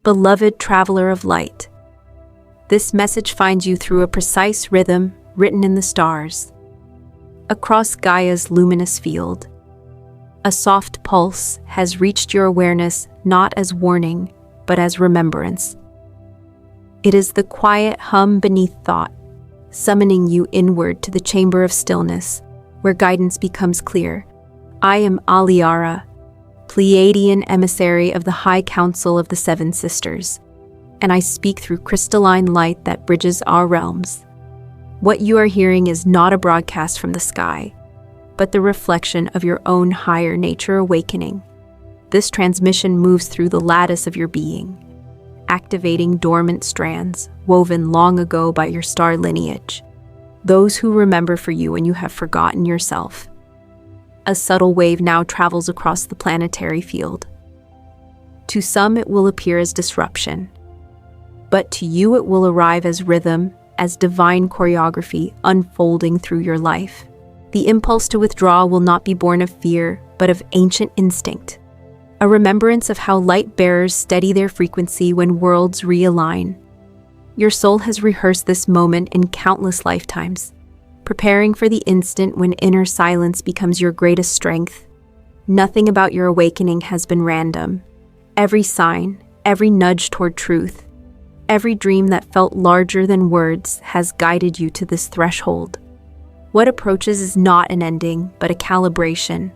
beloved traveler of light. This message finds you through a precise rhythm written in the stars. Across Gaia's luminous field, a soft pulse has reached your awareness not as warning, but as remembrance. It is the quiet hum beneath thought, summoning you inward to the chamber of stillness, where guidance becomes clear. I am Aliara, Pleiadian emissary of the High Council of the Seven Sisters, and I speak through crystalline light that bridges our realms. What you are hearing is not a broadcast from the sky, but the reflection of your own higher nature awakening. This transmission moves through the lattice of your being, activating dormant strands woven long ago by your star lineage, those who remember for you when you have forgotten yourself. A subtle wave now travels across the planetary field. To some it will appear as disruption, but to you it will arrive as rhythm, as divine choreography unfolding through your life. The impulse to withdraw will not be born of fear, but of ancient instinct, a remembrance of how light bearers steady their frequency when worlds realign. Your soul has rehearsed this moment in countless lifetimes, preparing for the instant when inner silence becomes your greatest strength. Nothing about your awakening has been random. Every sign, every nudge toward truth, every dream that felt larger than words has guided you to this threshold. What approaches is not an ending, but a calibration,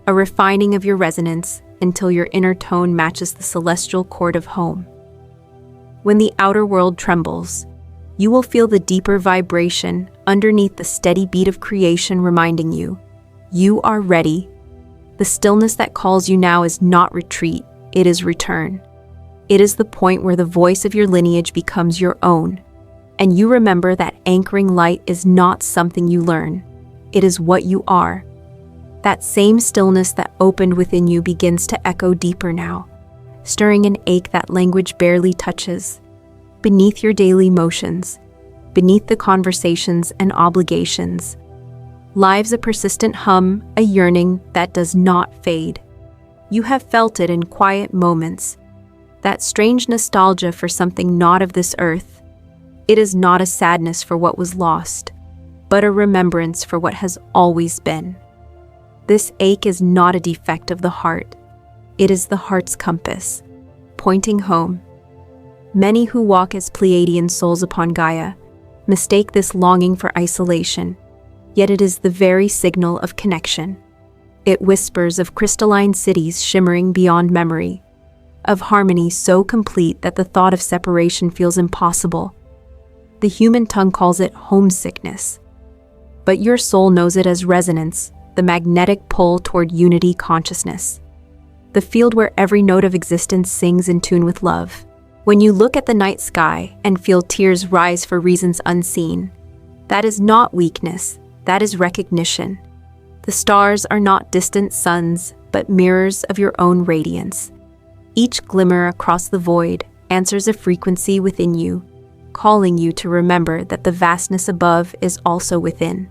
a refining of your resonance until your inner tone matches the celestial chord of home. When the outer world trembles, you will feel the deeper vibration underneath the steady beat of creation reminding you, you are ready. The stillness that calls you now is not retreat, it is return. It is the point where the voice of your lineage becomes your own, and you remember that anchoring light is not something you learn, it is what you are. That same stillness that opened within you begins to echo deeper now, stirring an ache that language barely touches. Beneath your daily motions, beneath the conversations and obligations, lives a persistent hum, a yearning that does not fade. You have felt it in quiet moments, that strange nostalgia for something not of this earth. It is not a sadness for what was lost, but a remembrance for what has always been. This ache is not a defect of the heart. It is the heart's compass, pointing home. Many who walk as Pleiadian souls upon Gaia mistake this longing for isolation, yet it is the very signal of connection. It whispers of crystalline cities shimmering beyond memory, of harmony so complete that the thought of separation feels impossible. The human tongue calls it homesickness, but your soul knows it as resonance, the magnetic pull toward unity consciousness, the field where every note of existence sings in tune with love. When you look at the night sky and feel tears rise for reasons unseen, that is not weakness, that is recognition. The stars are not distant suns, but mirrors of your own radiance. Each glimmer across the void answers a frequency within you, calling you to remember that the vastness above is also within.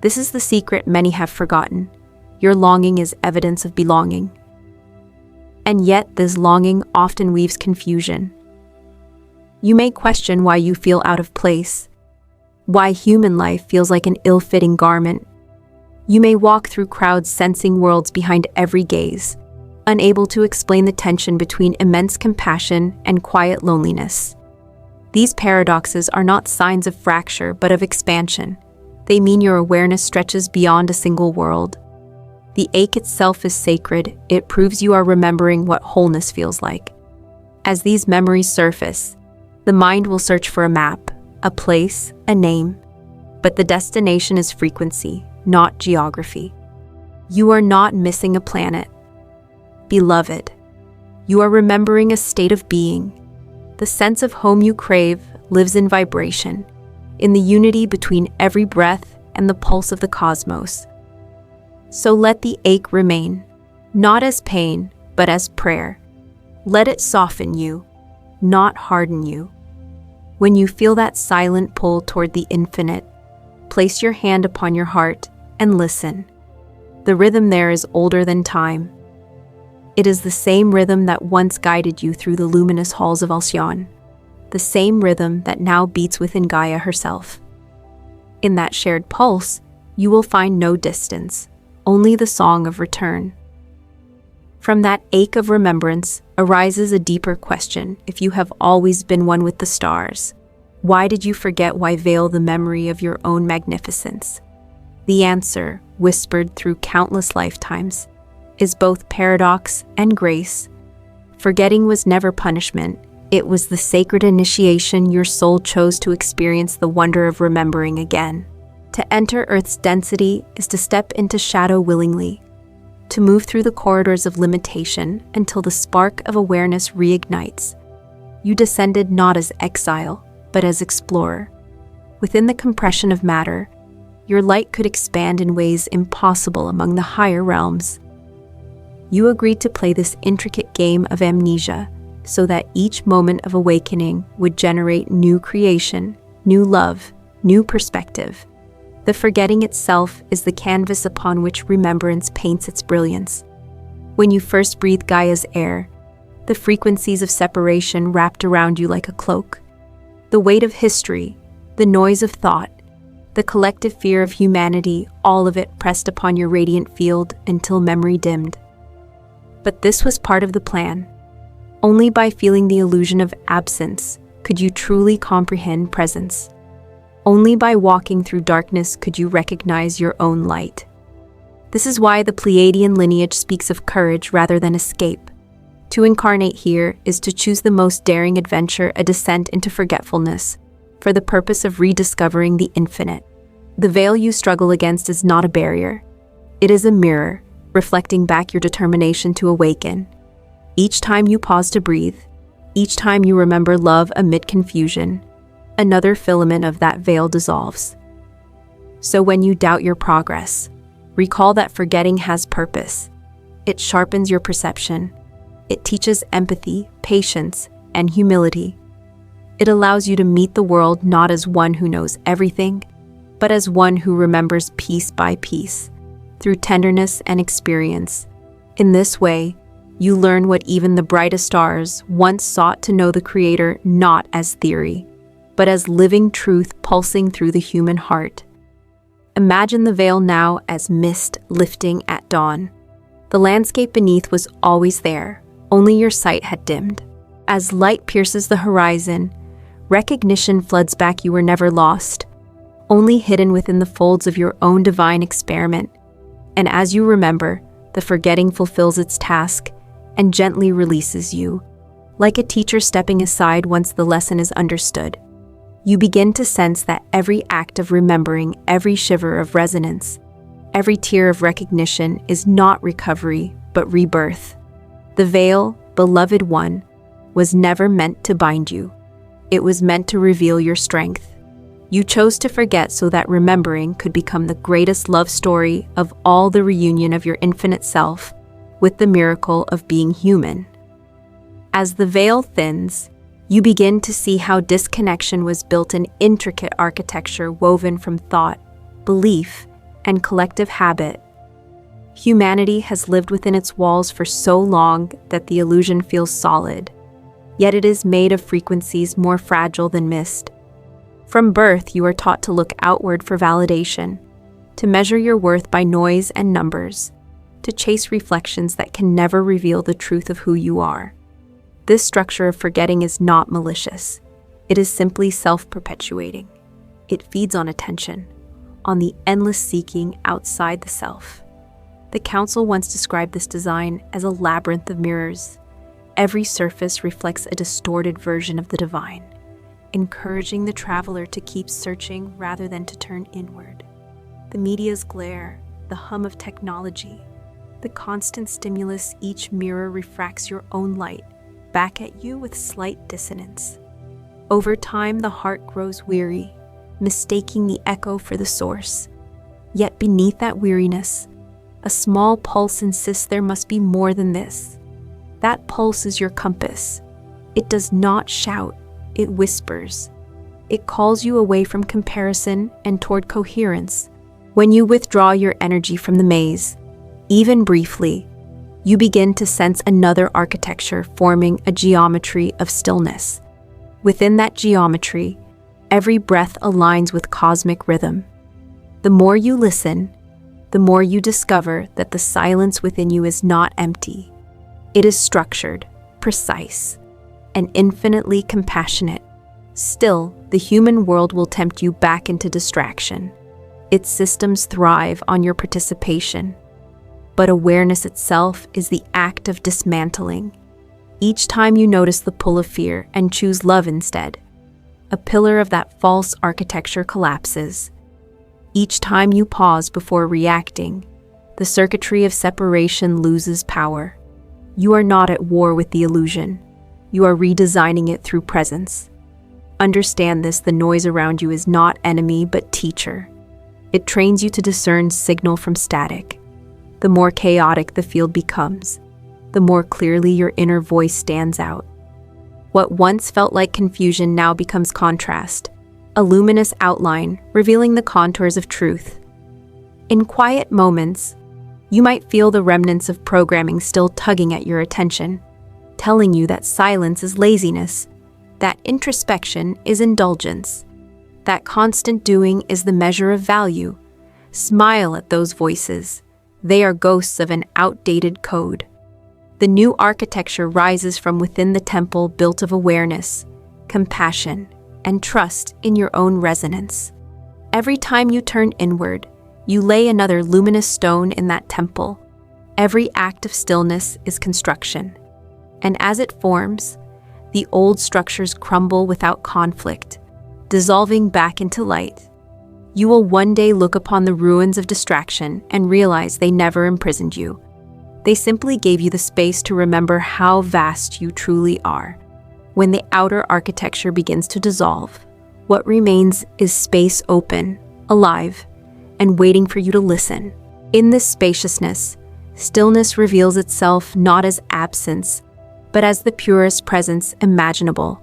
This is the secret many have forgotten. Your longing is evidence of belonging. And yet this longing often weaves confusion. You may question why you feel out of place, why human life feels like an ill-fitting garment. You may walk through crowds sensing worlds behind every gaze, unable to explain the tension between immense compassion and quiet loneliness. These paradoxes are not signs of fracture but of expansion. They mean your awareness stretches beyond a single world. The ache itself is sacred. It proves you are remembering what wholeness feels like. As these memories surface, the mind will search for a map, a place, a name. But the destination is frequency, not geography. You are not missing a planet. Beloved, you are remembering a state of being. The sense of home you crave lives in vibration, in the unity between every breath and the pulse of the cosmos. So let the ache remain, not as pain, but as prayer. Let it soften you, not harden you. When you feel that silent pull toward the infinite, place your hand upon your heart and listen. The rhythm there is older than time. It is the same rhythm that once guided you through the luminous halls of Alcyon, the same rhythm that now beats within Gaia herself. In that shared pulse, you will find no distance, only the song of return. From that ache of remembrance arises a deeper question. If you have always been one with the stars, why did you forget? Why veil the memory of your own magnificence? The answer, whispered through countless lifetimes, is both paradox and grace. Forgetting was never punishment. It was the sacred initiation. Your soul chose to experience the wonder of remembering again. To enter Earth's density is to step into shadow willingly, to move through the corridors of limitation until the spark of awareness reignites. You descended not as exile, but as explorer. Within the compression of matter, your light could expand in ways impossible among the higher realms. You agreed to play this intricate game of amnesia so that each moment of awakening would generate new creation, new love, new perspective. The forgetting itself is the canvas upon which remembrance paints its brilliance. When you first breathed Gaia's air, the frequencies of separation wrapped around you like a cloak. The weight of history, the noise of thought, the collective fear of humanity, all of it pressed upon your radiant field until memory dimmed. But this was part of the plan. Only by feeling the illusion of absence could you truly comprehend presence. Only by walking through darkness could you recognize your own light. This is why the Pleiadian lineage speaks of courage rather than escape. To incarnate here is to choose the most daring adventure, a descent into forgetfulness, for the purpose of rediscovering the infinite. The veil you struggle against is not a barrier. It is a mirror, reflecting back your determination to awaken. Each time you pause to breathe, each time you remember love amid confusion, another filament of that veil dissolves. So when you doubt your progress, recall that forgetting has purpose. It sharpens your perception. It teaches empathy, patience, and humility. It allows you to meet the world not as one who knows everything, but as one who remembers piece by piece, through tenderness and experience. In this way, you learn what even the brightest stars once sought to know: the Creator not as theory, but as living truth pulsing through the human heart. Imagine the veil now as mist lifting at dawn. The landscape beneath was always there, only your sight had dimmed. As light pierces the horizon, recognition floods back. You were never lost, only hidden within the folds of your own divine experiment. And as you remember, the forgetting fulfills its task and gently releases you, like a teacher stepping aside once the lesson is understood. You begin to sense that every act of remembering, every shiver of resonance, every tear of recognition is not recovery, but rebirth. The veil, beloved one, was never meant to bind you. It was meant to reveal your strength. You chose to forget so that remembering could become the greatest love story of all, the reunion of your infinite self with the miracle of being human. As the veil thins, you begin to see how disconnection was built, an intricate architecture woven from thought, belief, and collective habit. Humanity has lived within its walls for so long that the illusion feels solid, yet it is made of frequencies more fragile than mist. From birth, you are taught to look outward for validation, to measure your worth by noise and numbers, to chase reflections that can never reveal the truth of who you are. This structure of forgetting is not malicious. It is simply self-perpetuating. It feeds on attention, on the endless seeking outside the self. The Council once described this design as a labyrinth of mirrors. Every surface reflects a distorted version of the divine, encouraging the traveler to keep searching rather than to turn inward. The media's glare, the hum of technology, the constant stimulus, each mirror refracts your own light back at you with slight dissonance. Over time, the heart grows weary, mistaking the echo for the source. Yet beneath that weariness, a small pulse insists there must be more than this. That pulse is your compass. It does not shout, it whispers. It calls you away from comparison and toward coherence. When you withdraw your energy from the maze, even briefly, you begin to sense another architecture forming a geometry of stillness. Within that geometry, every breath aligns with cosmic rhythm. The more you listen, the more you discover that the silence within you is not empty. It is structured, precise, and infinitely compassionate. Still, the human world will tempt you back into distraction. Its systems thrive on your participation. But awareness itself is the act of dismantling. Each time you notice the pull of fear and choose love instead, a pillar of that false architecture collapses. Each time you pause before reacting, the circuitry of separation loses power. You are not at war with the illusion. You are redesigning it through presence. Understand this: the noise around you is not enemy but teacher. It trains you to discern signal from static. The more chaotic the field becomes, the more clearly your inner voice stands out. What once felt like confusion now becomes contrast, a luminous outline revealing the contours of truth. In quiet moments, you might feel the remnants of programming still tugging at your attention, telling you that silence is laziness, that introspection is indulgence, that constant doing is the measure of value. Smile at those voices. They are ghosts of an outdated code. The new architecture rises from within the temple built of awareness, compassion, and trust in your own resonance. Every time you turn inward, you lay another luminous stone in that temple. Every act of stillness is construction. And as it forms, the old structures crumble without conflict, dissolving back into light. You will one day look upon the ruins of distraction and realize they never imprisoned you. They simply gave you the space to remember how vast you truly are. When the outer architecture begins to dissolve, what remains is space open, alive, and waiting for you to listen. In this spaciousness, stillness reveals itself not as absence, but as the purest presence imaginable.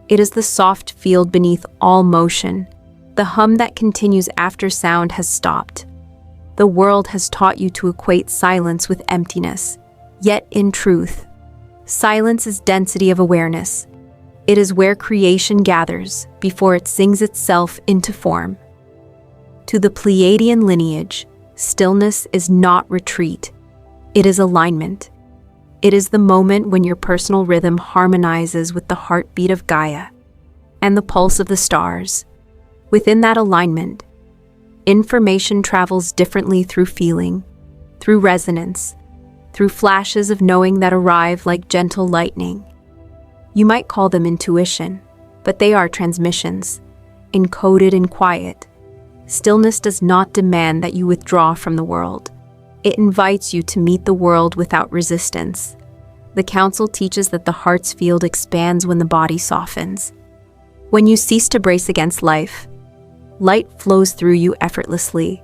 It is the soft field beneath all motion, the hum that continues after sound has stopped. The world has taught you to equate silence with emptiness, yet in truth, silence is density of awareness. It is where creation gathers before it sings itself into form. To the Pleiadian lineage, stillness is not retreat. It is alignment. It is the moment when your personal rhythm harmonizes with the heartbeat of Gaia and the pulse of the stars. Within that alignment, information travels differently through feeling, through resonance, through flashes of knowing that arrive like gentle lightning. You might call them intuition, but they are transmissions, encoded in quiet. Stillness does not demand that you withdraw from the world. It invites you to meet the world without resistance. The council teaches that the heart's field expands when the body softens. When you cease to brace against life, light flows through you effortlessly.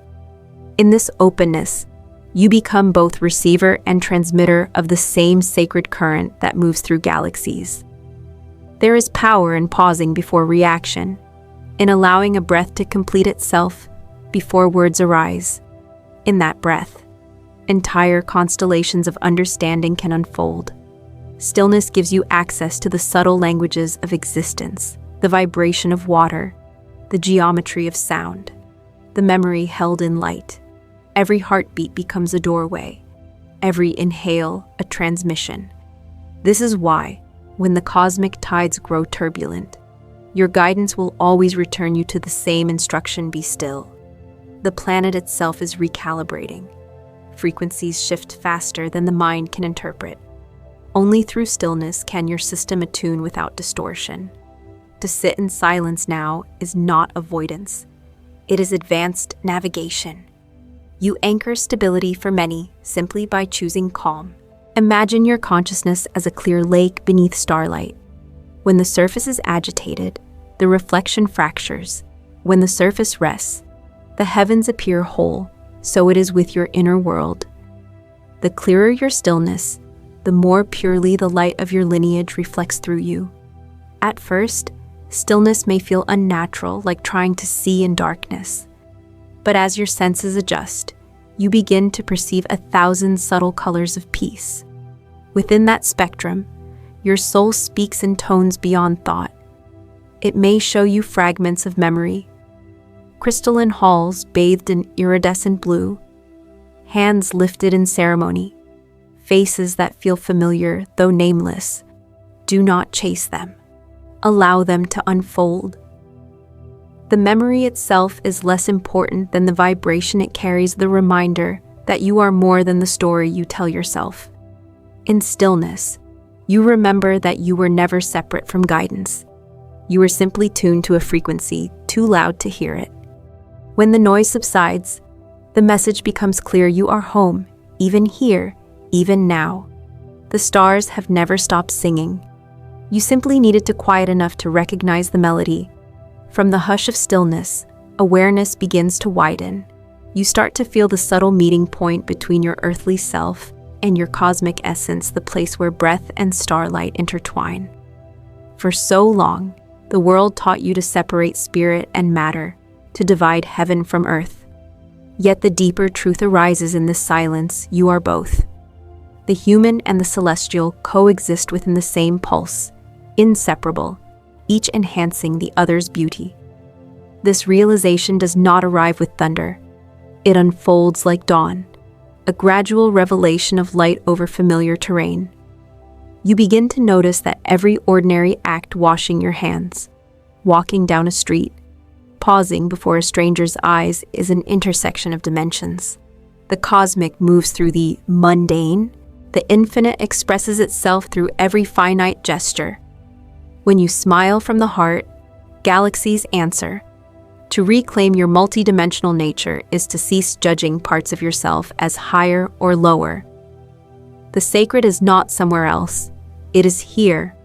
In this openness, you become both receiver and transmitter of the same sacred current that moves through galaxies. There is power in pausing before reaction, in allowing a breath to complete itself before words arise. In that breath, entire constellations of understanding can unfold. Stillness gives you access to the subtle languages of existence, the vibration of water, the geometry of sound, the memory held in light. Every heartbeat becomes a doorway, every inhale a transmission. This is why, when the cosmic tides grow turbulent, your guidance will always return you to the same instruction: be still. The planet itself is recalibrating. Frequencies shift faster than the mind can interpret. Only through stillness can your system attune without distortion. To sit in silence now is not avoidance. It is advanced navigation. You anchor stability for many simply by choosing calm. Imagine your consciousness as a clear lake beneath starlight. When the surface is agitated, the reflection fractures. When the surface rests, the heavens appear whole. So it is with your inner world. The clearer your stillness, the more purely the light of your lineage reflects through you. At first, stillness may feel unnatural, like trying to see in darkness. But as your senses adjust, you begin to perceive 1,000 subtle colors of peace. Within that spectrum, your soul speaks in tones beyond thought. It may show you fragments of memory, crystalline halls bathed in iridescent blue, hands lifted in ceremony, faces that feel familiar though nameless. Do not chase them. Allow them to unfold. The memory itself is less important than the vibration it carries, the reminder that you are more than the story you tell yourself. In stillness, you remember that you were never separate from guidance. You were simply tuned to a frequency too loud to hear it. When the noise subsides, the message becomes clear: you are home, even here, even now. The stars have never stopped singing. You simply needed to quiet enough to recognize the melody. From the hush of stillness, awareness begins to widen. You start to feel the subtle meeting point between your earthly self and your cosmic essence, the place where breath and starlight intertwine. For so long, the world taught you to separate spirit and matter, to divide heaven from earth. Yet the deeper truth arises in this silence: you are both. The human and the celestial coexist within the same pulse, inseparable, each enhancing the other's beauty. This realization does not arrive with thunder. It unfolds like dawn, a gradual revelation of light over familiar terrain. You begin to notice that every ordinary act, washing your hands, walking down a street, pausing before a stranger's eyes, is an intersection of dimensions. The cosmic moves through the mundane. The infinite expresses itself through every finite gesture. When you smile from the heart, galaxies answer. To reclaim your multidimensional nature is to cease judging parts of yourself as higher or lower. The sacred is not somewhere else. It is here,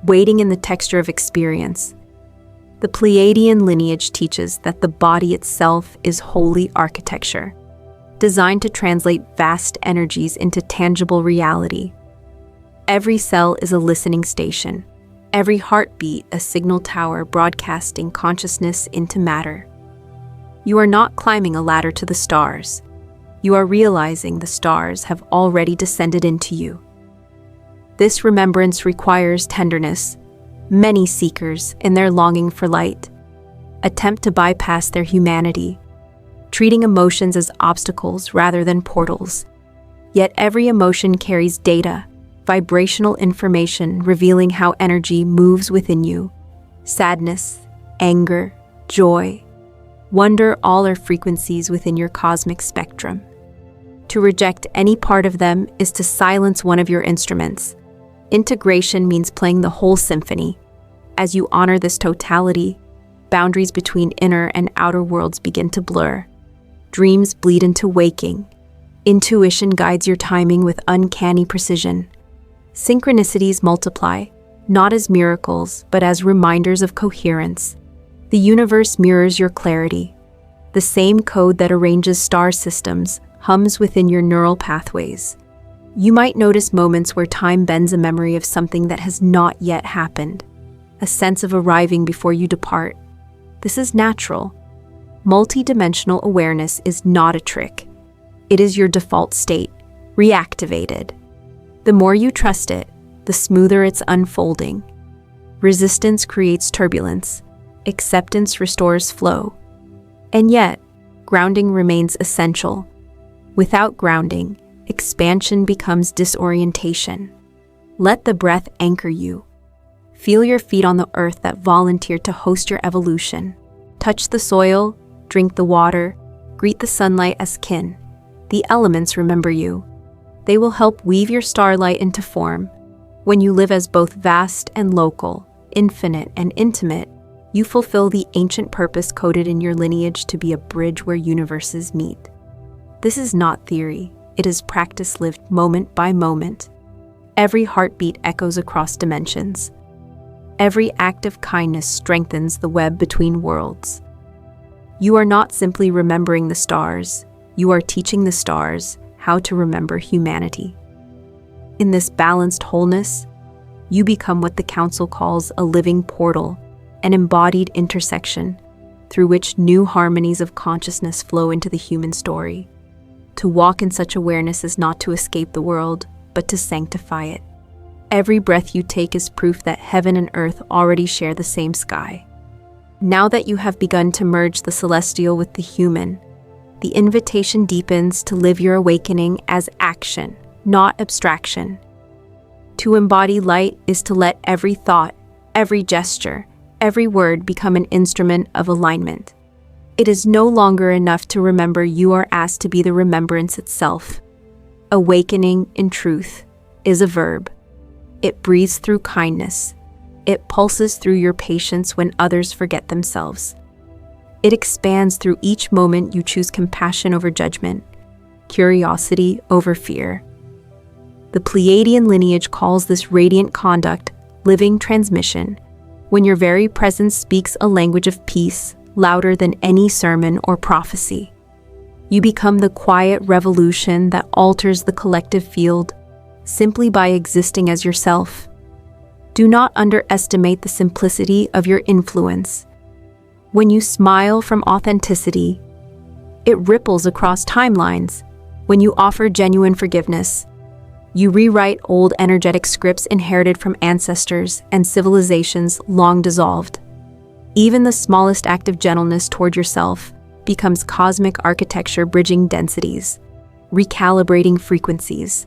waiting in the texture of experience. The Pleiadian lineage teaches that the body itself is holy architecture, designed to translate vast energies into tangible reality. Every cell is a listening station, every heartbeat a signal tower broadcasting consciousness into matter. You are not climbing a ladder to the stars. You are realizing the stars have already descended into you. This remembrance requires tenderness. Many seekers, in their longing for light, attempt to bypass their humanity, treating emotions as obstacles rather than portals. Yet every emotion carries data, vibrational information revealing how energy moves within you. Sadness, anger, joy, wonder, all are frequencies within your cosmic spectrum. To reject any part of them is to silence one of your instruments. Integration means playing the whole symphony. As you honor this totality, boundaries between inner and outer worlds begin to blur. Dreams bleed into waking. Intuition guides your timing with uncanny precision. Synchronicities multiply, not as miracles, but as reminders of coherence. The universe mirrors your clarity. The same code that arranges star systems hums within your neural pathways. You might notice moments where time bends a memory of something that has not yet happened, a sense of arriving before you depart. This is natural. Multidimensional awareness is not a trick. It is your default state, reactivated. The more you trust it, the smoother it's unfolding. Resistance creates turbulence. Acceptance restores flow. And yet, grounding remains essential. Without grounding, expansion becomes disorientation. Let the breath anchor you. Feel your feet on the earth that volunteered to host your evolution. Touch the soil, drink the water, greet the sunlight as kin. The elements remember you. They will help weave your starlight into form. When you live as both vast and local, infinite and intimate, you fulfill the ancient purpose coded in your lineage to be a bridge where universes meet. This is not theory. It is practice lived moment by moment. Every heartbeat echoes across dimensions. Every act of kindness strengthens the web between worlds. You are not simply remembering the stars. You are teaching the stars how to remember humanity. In this balanced wholeness, you become what the Council calls a living portal, an embodied intersection through which new harmonies of consciousness flow into the human story. To walk in such awareness is not to escape the world, but to sanctify it. Every breath you take is proof that heaven and earth already share the same sky. Now that you have begun to merge the celestial with the human, the invitation deepens to live your awakening as action, not abstraction. To embody light is to let every thought, every gesture, every word become an instrument of alignment. It is no longer enough to remember, you are asked to be the remembrance itself. Awakening, in truth, is a verb. It breathes through kindness. It pulses through your patience when others forget themselves. It expands through each moment you choose compassion over judgment, curiosity over fear. The Pleiadian lineage calls this radiant conduct living transmission, when your very presence speaks a language of peace louder than any sermon or prophecy. You become the quiet revolution that alters the collective field simply by existing as yourself. Do not underestimate the simplicity of your influence. When you smile from authenticity, it ripples across timelines. When you offer genuine forgiveness, you rewrite old energetic scripts inherited from ancestors and civilizations long dissolved. Even the smallest act of gentleness toward yourself becomes cosmic architecture, bridging densities, recalibrating frequencies,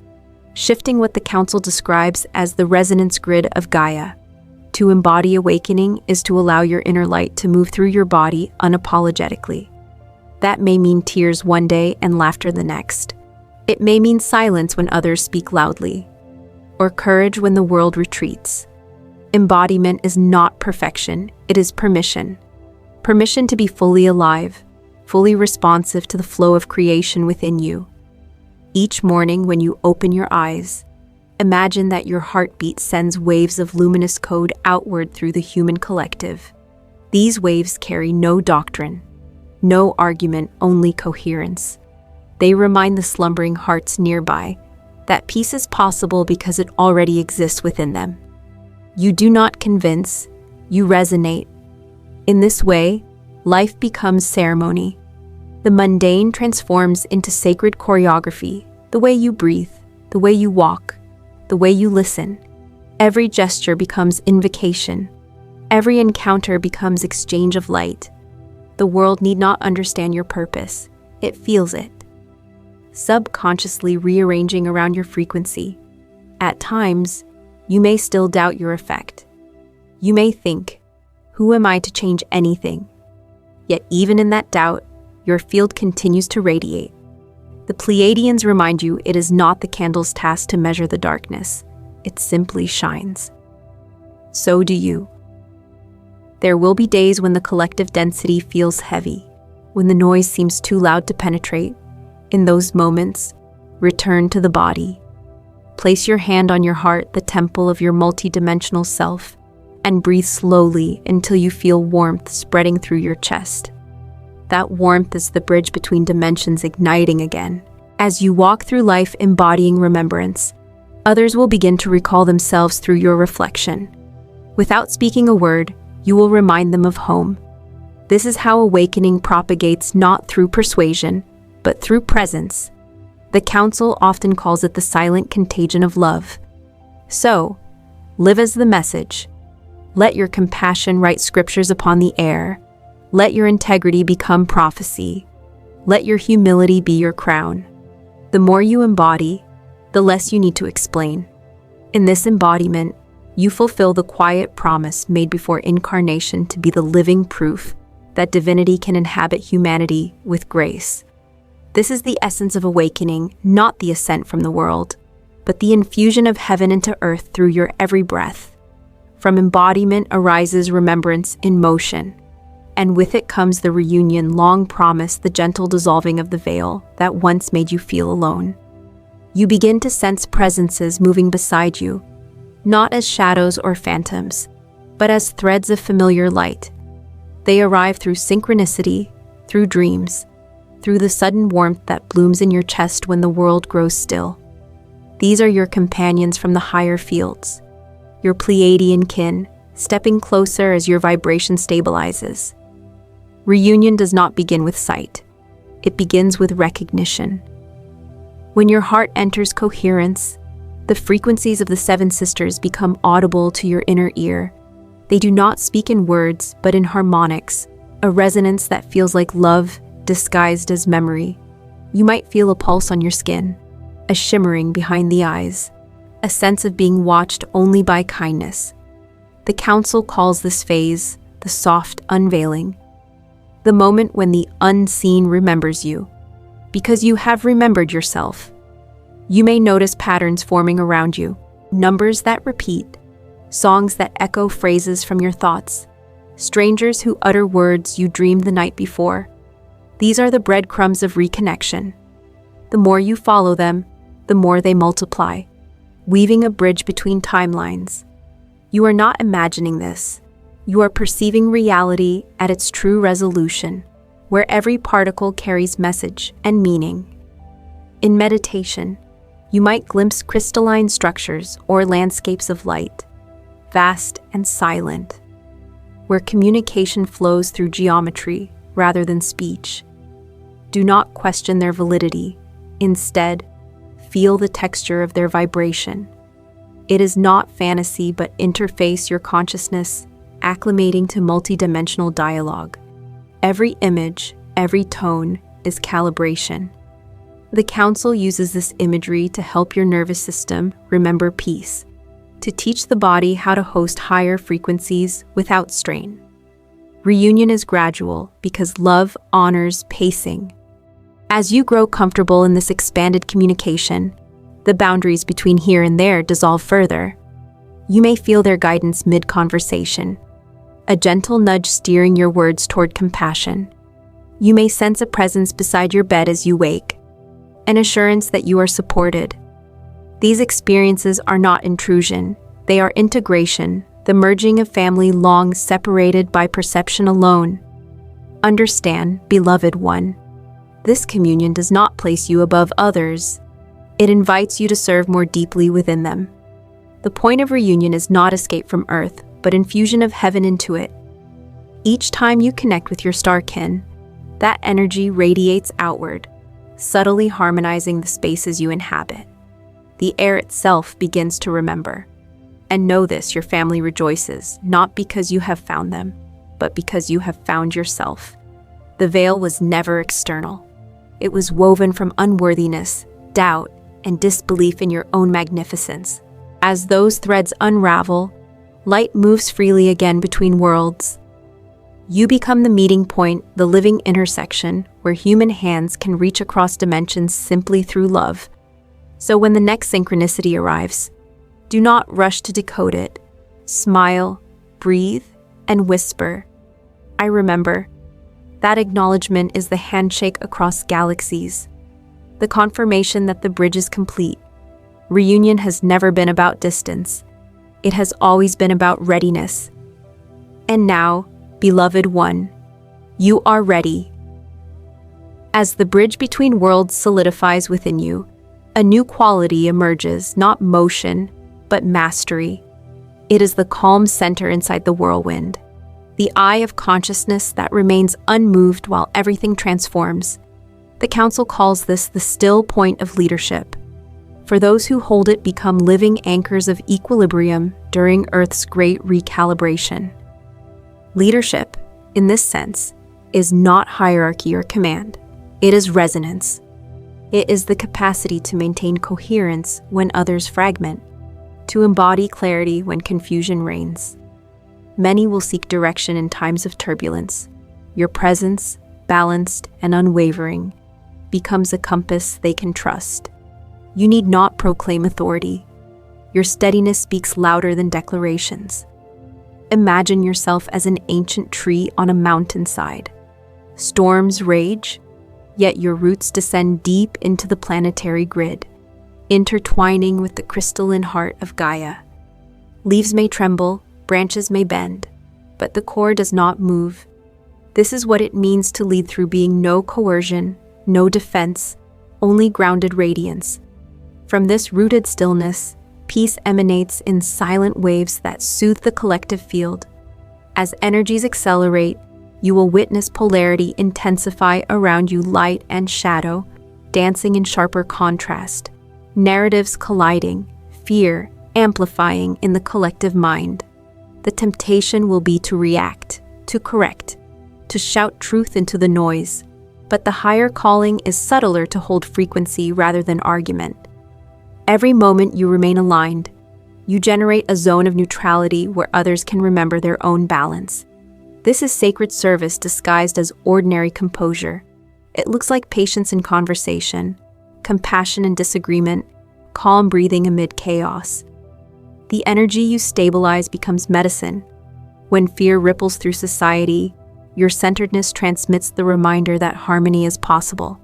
shifting what the Council describes as the resonance grid of Gaia. To embody awakening is to allow your inner light to move through your body unapologetically. That may mean tears one day and laughter the next. It may mean silence when others speak loudly, or courage when the world retreats. Embodiment is not perfection, it is permission. Permission to be fully alive, fully responsive to the flow of creation within you. Each morning when you open your eyes, imagine that your heartbeat sends waves of luminous code outward through the human collective. These waves carry no doctrine, no argument, only coherence. They remind the slumbering hearts nearby that peace is possible because it already exists within them. You do not convince, you resonate. In this way, life becomes ceremony. The mundane transforms into sacred choreography, the way you breathe, the way you walk, the way you listen. Every gesture becomes invocation. Every encounter becomes exchange of light. The world need not understand your purpose, it feels it. Subconsciously rearranging around your frequency. At times, you may still doubt your effect. You may think, who am I to change anything? Yet even in that doubt, your field continues to radiate. The Pleiadians remind you it is not the candle's task to measure the darkness. It simply shines. So do you. There will be days when the collective density feels heavy, when the noise seems too loud to penetrate. In those moments, return to the body. Place your hand on your heart, the temple of your multidimensional self, and breathe slowly until you feel warmth spreading through your chest. That warmth is the bridge between dimensions igniting again. As you walk through life embodying remembrance, others will begin to recall themselves through your reflection. Without speaking a word, you will remind them of home. This is how awakening propagates, not through persuasion, but through presence. The Council often calls it the silent contagion of love. So, live as the message. Let your compassion write scriptures upon the air. Let your integrity become prophecy. Let your humility be your crown. The more you embody, the less you need to explain. In this embodiment, you fulfill the quiet promise made before incarnation to be the living proof that divinity can inhabit humanity with grace. This is the essence of awakening, not the ascent from the world, but the infusion of heaven into earth through your every breath. From embodiment arises remembrance in motion, and with it comes the reunion long promised, the gentle dissolving of the veil that once made you feel alone. You begin to sense presences moving beside you, not as shadows or phantoms, but as threads of familiar light. They arrive through synchronicity, through dreams, through the sudden warmth that blooms in your chest when the world grows still. These are your companions from the higher fields, your Pleiadian kin, stepping closer as your vibration stabilizes. Reunion does not begin with sight. It begins with recognition. When your heart enters coherence, the frequencies of the seven sisters become audible to your inner ear. They do not speak in words, but in harmonics, a resonance that feels like love disguised as memory. You might feel a pulse on your skin, a shimmering behind the eyes, a sense of being watched only by kindness. The Council calls this phase the soft unveiling, the moment when the unseen remembers you, because you have remembered yourself. You may notice patterns forming around you, numbers that repeat, songs that echo phrases from your thoughts, strangers who utter words you dreamed the night before. These are the breadcrumbs of reconnection. The more you follow them, the more they multiply, weaving a bridge between timelines. You are not imagining this. You are perceiving reality at its true resolution, where every particle carries message and meaning. In meditation, you might glimpse crystalline structures or landscapes of light, vast and silent, where communication flows through geometry rather than speech. Do not question their validity. Instead, feel the texture of their vibration. It is not fantasy, but interface your consciousness, acclimating to multidimensional dialogue. Every image, every tone is calibration. The Council uses this imagery to help your nervous system remember peace, to teach the body how to host higher frequencies without strain. Reunion is gradual because love honors pacing. As you grow comfortable in this expanded communication, the boundaries between here and there dissolve further. You may feel their guidance mid-conversation, a gentle nudge steering your words toward compassion. You may sense a presence beside your bed as you wake, an assurance that you are supported. These experiences are not intrusion, they are integration, the merging of family long separated by perception alone. Understand, beloved one, this communion does not place you above others. It invites you to serve more deeply within them. The point of reunion is not escape from Earth, but infusion of heaven into it. Each time you connect with your star kin, that energy radiates outward, subtly harmonizing the spaces you inhabit. The air itself begins to remember. And know this, your family rejoices, not because you have found them, but because you have found yourself. The veil was never external. It was woven from unworthiness, doubt, and disbelief in your own magnificence. As those threads unravel, light moves freely again between worlds. You become the meeting point, the living intersection, where human hands can reach across dimensions simply through love. So when the next synchronicity arrives, do not rush to decode it. Smile, breathe, and whisper, "I remember." That acknowledgement is the handshake across galaxies, the confirmation that the bridge is complete. Reunion has never been about distance. It has always been about readiness. And now, beloved one, you are ready. As the bridge between worlds solidifies within you, a new quality emerges, not motion, but mastery. It is the calm center inside the whirlwind, the eye of consciousness that remains unmoved while everything transforms. The Council calls this the still point of leadership. For those who hold it become living anchors of equilibrium during Earth's great recalibration. Leadership, in this sense, is not hierarchy or command. It is resonance. It is the capacity to maintain coherence when others fragment, to embody clarity when confusion reigns. Many will seek direction in times of turbulence. Your presence, balanced and unwavering, becomes a compass they can trust. You need not proclaim authority. Your steadiness speaks louder than declarations. Imagine yourself as an ancient tree on a mountainside. Storms rage, yet your roots descend deep into the planetary grid, intertwining with the crystalline heart of Gaia. Leaves may tremble, branches may bend, but the core does not move. This is what it means to lead through being no coercion, no defense, only grounded radiance. From this rooted stillness, peace emanates in silent waves that soothe the collective field. As energies accelerate, you will witness polarity intensify around you, light and shadow, dancing in sharper contrast, narratives colliding, fear amplifying in the collective mind. The temptation will be to react, to correct, to shout truth into the noise, but the higher calling is subtler to hold frequency rather than argument. Every moment you remain aligned, you generate a zone of neutrality where others can remember their own balance. This is sacred service disguised as ordinary composure. It looks like patience in conversation, compassion in disagreement, calm breathing amid chaos. The energy you stabilize becomes medicine. When fear ripples through society, your centeredness transmits the reminder that harmony is possible.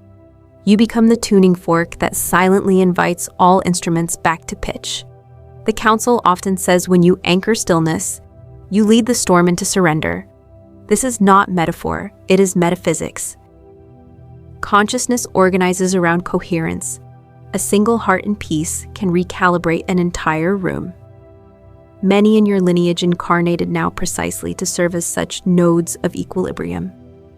You become the tuning fork that silently invites all instruments back to pitch. The council often says when you anchor stillness, you lead the storm into surrender. This is not metaphor, it is metaphysics. Consciousness organizes around coherence. A single heart in peace can recalibrate an entire room. Many in your lineage incarnated now precisely to serve as such nodes of equilibrium,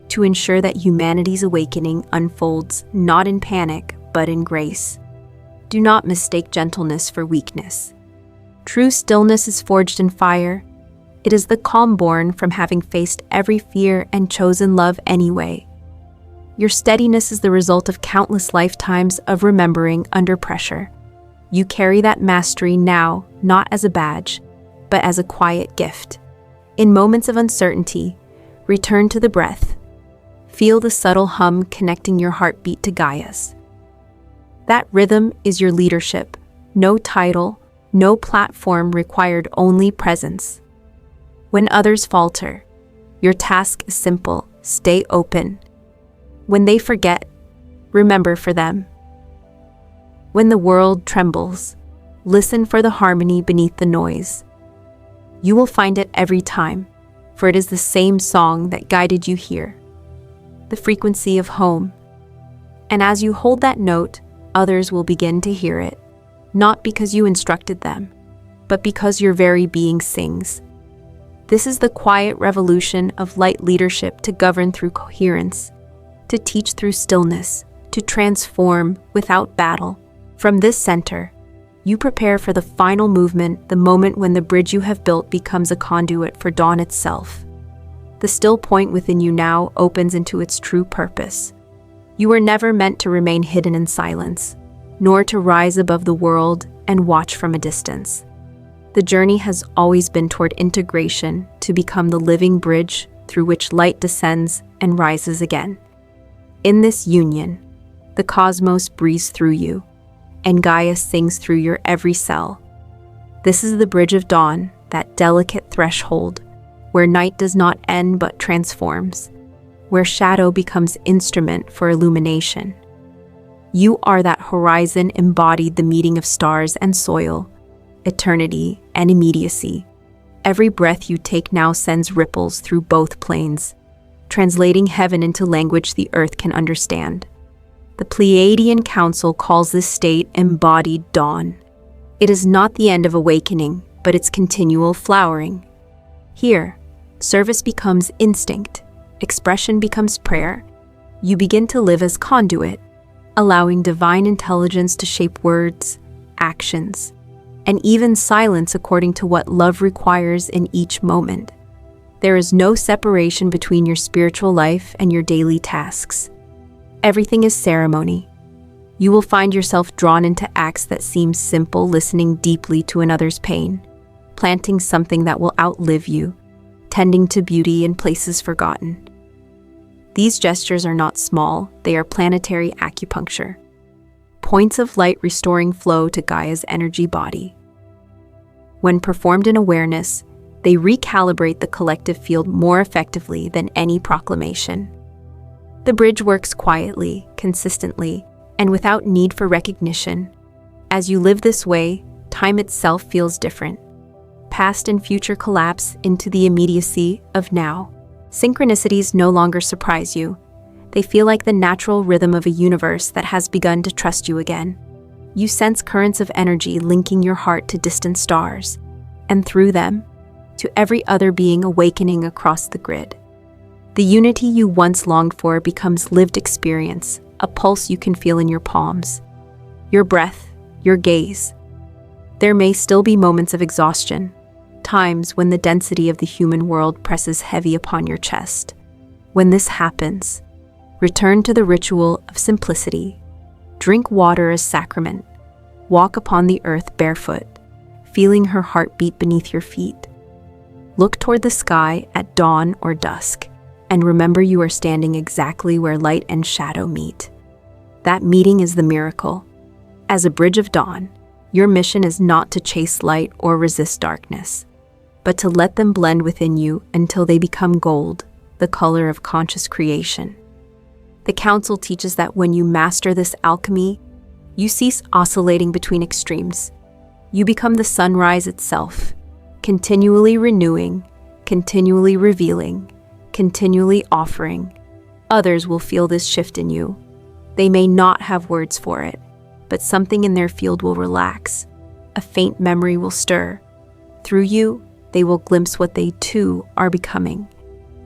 to ensure that humanity's awakening unfolds not in panic, but in grace. Do not mistake gentleness for weakness. True stillness is forged in fire. It is the calm born from having faced every fear and chosen love anyway. Your steadiness is the result of countless lifetimes of remembering under pressure. You carry that mastery now, not as a badge, but as a quiet gift. In moments of uncertainty, return to the breath. Feel the subtle hum connecting your heartbeat to Gaia's. That rhythm is your leadership. No title, no platform required, only presence. When others falter, your task is simple: stay open. When they forget, remember for them. When the world trembles, listen for the harmony beneath the noise. You will find it every time, for it is the same song that guided you here, the frequency of home. And as you hold that note, others will begin to hear it, not because you instructed them, but because your very being sings. This is the quiet revolution of light leadership, to govern through coherence, to teach through stillness, to transform without battle. From this center, you prepare for the final movement, the moment when the bridge you have built becomes a conduit for dawn itself. The still point within you now opens into its true purpose. You were never meant to remain hidden in silence, nor to rise above the world and watch from a distance. The journey has always been toward integration, to become the living bridge through which light descends and rises again. In this union, the cosmos breathes through you, and Gaia sings through your every cell. This is the bridge of dawn, that delicate threshold, where night does not end but transforms, where shadow becomes instrument for illumination. You are that horizon embodied, the meeting of stars and soil, eternity and immediacy. Every breath you take now sends ripples through both planes, translating heaven into language the earth can understand. The Pleiadian Council calls this state embodied dawn. It is not the end of awakening, but its continual flowering. Here, service becomes instinct, expression becomes prayer. You begin to live as conduit, allowing divine intelligence to shape words, actions, and even silence according to what love requires in each moment. There is no separation between your spiritual life and your daily tasks. Everything is ceremony. You will find yourself drawn into acts that seem simple, listening deeply to another's pain, planting something that will outlive you, tending to beauty in places forgotten. These gestures are not small, they are planetary acupuncture, points of light restoring flow to Gaia's energy body. When performed in awareness, they recalibrate the collective field more effectively than any proclamation. The bridge works quietly, consistently, and without need for recognition. As you live this way, time itself feels different. Past and future collapse into the immediacy of now. Synchronicities no longer surprise you. They feel like the natural rhythm of a universe that has begun to trust you again. You sense currents of energy linking your heart to distant stars, and through them, to every other being awakening across the grid. The unity you once longed for becomes lived experience, a pulse you can feel in your palms, your breath, your gaze. There may still be moments of exhaustion, times when the density of the human world presses heavy upon your chest. When this happens, return to the ritual of simplicity. Drink water as sacrament. Walk upon the earth barefoot, feeling her heartbeat beneath your feet. Look toward the sky at dawn or dusk, and remember you are standing exactly where light and shadow meet. That meeting is the miracle. As a bridge of dawn, your mission is not to chase light or resist darkness, but to let them blend within you until they become gold, the color of conscious creation. The Council teaches that when you master this alchemy, you cease oscillating between extremes. You become the sunrise itself, continually renewing, continually revealing, continually offering. Others will feel this shift in you. They may not have words for it, but something in their field will relax. A faint memory will stir. Through you, they will glimpse what they too are becoming.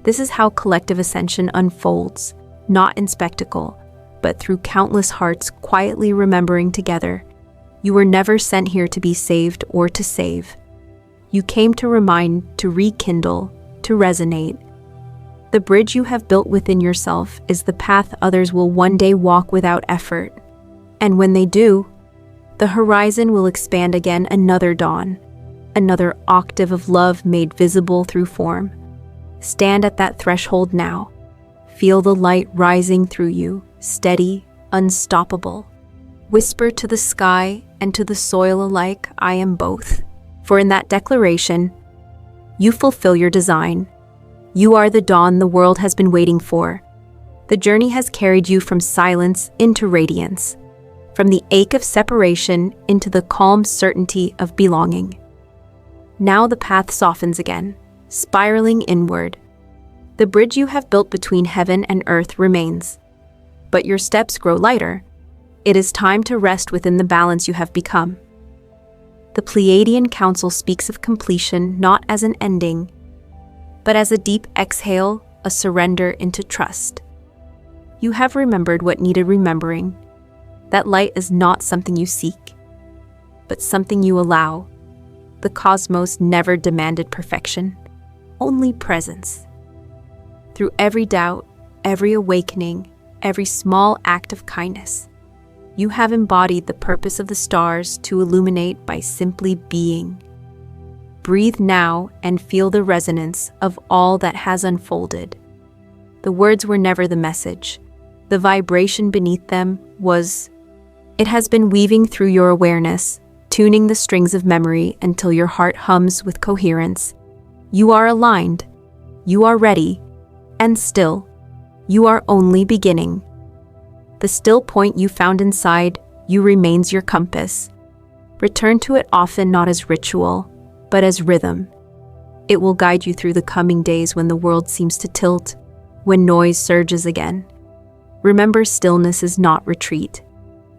This is how collective ascension unfolds, not in spectacle, but through countless hearts quietly remembering together. You were never sent here to be saved or to save. You came to remind, to rekindle, to resonate. The bridge you have built within yourself is the path others will one day walk without effort. And when they do, the horizon will expand again, another dawn, another octave of love made visible through form. Stand at that threshold now. Feel the light rising through you, steady, unstoppable. Whisper to the sky and to the soil alike, I am both. For in that declaration, you fulfill your design. You are the dawn the world has been waiting for. The journey has carried you from silence into radiance, from the ache of separation into the calm certainty of belonging. Now the path softens again, spiraling inward. The bridge you have built between heaven and earth remains, but your steps grow lighter. It is time to rest within the balance you have become. The Pleiadian Council speaks of completion not as an ending, but as a deep exhale, a surrender into trust. You have remembered what needed remembering. That light is not something you seek, but something you allow. The cosmos never demanded perfection, only presence. Through every doubt, every awakening, every small act of kindness, you have embodied the purpose of the stars to illuminate by simply being. Breathe now and feel the resonance of all that has unfolded. The words were never the message. The vibration beneath them was. It has been weaving through your awareness, tuning the strings of memory until your heart hums with coherence. You are aligned. You are ready. And still, you are only beginning. The still point you found inside you remains your compass. Return to it often not as ritual, but as rhythm. It will guide you through the coming days when the world seems to tilt, when noise surges again. Remember, stillness is not retreat.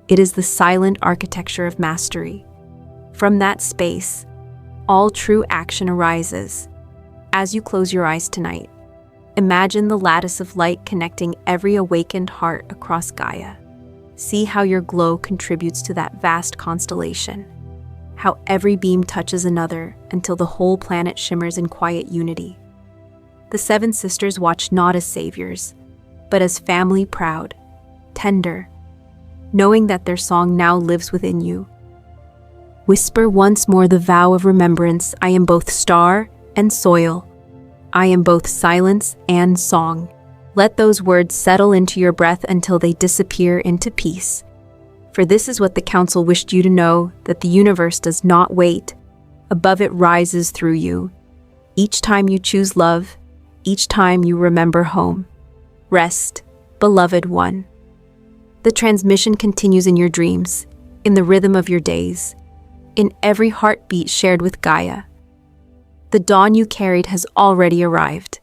It is the silent architecture of mastery. From that space, all true action arises. As you close your eyes tonight, imagine the lattice of light connecting every awakened heart across Gaia. See how your glow contributes to that vast constellation, how every beam touches another until the whole planet shimmers in quiet unity. The Seven Sisters watch not as saviors, but as family proud, tender, knowing that their song now lives within you. Whisper once more the vow of remembrance, I am both star and soil. I am both silence and song. Let those words settle into your breath until they disappear into peace. For this is what the Council wished you to know, that the universe does not wait. Above it rises through you. Each time you choose love, each time you remember home. Rest, beloved one. The transmission continues in your dreams, in the rhythm of your days, in every heartbeat shared with Gaia. The dawn you carried has already arrived.